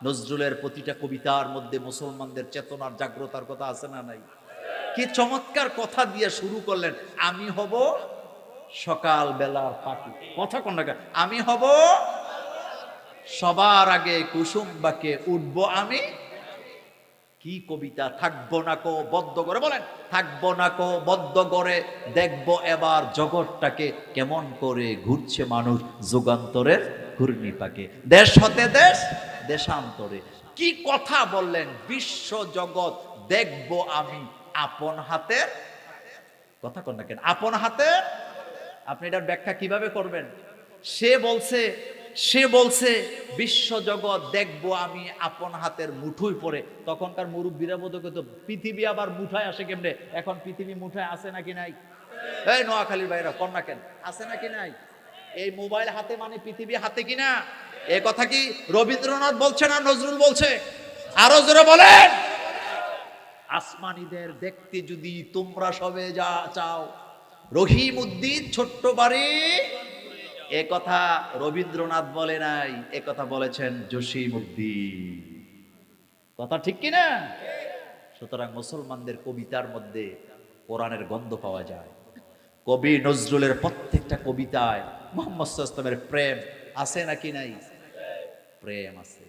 নজরুলের প্রতিটা কবিতার মধ্যে মুসলমানদের চেতনার জাগ্রতার কথা আছে না নাই? কি চমৎকার কথা দিয়ে শুরু করলেন, আমি হব সকাল বেলার পাখি। কথা কোন না, আমি হব সবার আগে কুসুম বাকে উঠবো আমি। কি কবিতা! থাকবো না কো বদ্ধ করে, বলেন থাকবো না কো বদ্ধ করে, দেখবো এবার জগৎটাকে কেমন করে ঘুরছে মানুষ যুগান্তরের ঘূর্ণি পাকে। দেশ হতে দেশ, দেশান্তরে। কি কথা বললেন! বিশ্ব জগৎ দেখবো আমি আপন হাতের। কথা কন না কেন আপন হাতে? আপনি এটার ব্যাখ্যা কিভাবে করবেন? সে বলছে বিশ্ব জগৎ দেখবো আমি আপন হাতের মুঠোয় পড়ে। তখনকার মুরব্বীরা বোধ করতো পৃথিবী আবার মুঠায় আসে কেমনে। এখন পৃথিবী মুঠায় আছে নাকি নাই? এই নোয়াখালীর ভাইরা কন্যা কেন আছে নাকি নাই? এই মোবাইল হাতে মানে পৃথিবী হাতে কিনা? এ কথা কি রবীন্দ্রনাথ বলছে না নজরুল বলছে? আরো জোরে বলেন। আসমানীদের দেখতে যদি তোমরা সবে যা চাও, রহিম উদ্দিন ছোট্ট বাড়ি। এ কথা রবীন্দ্রনাথ বলে নাই, এ কথা বলেছেন জসিম উদ্দিন। কথা ঠিক কিনা? সুতরাং মুসলমানদের কবিতার মধ্যে কোরআনের গন্ধ পাওয়া যায়। কবি নজরুলের প্রত্যেকটা কবিতায় মুহাম্মদ সাল্লাল্লাহু আলাইহি ওয়াসাল্লামের প্রেম আছে নাকি নাই? প্রেম আছে।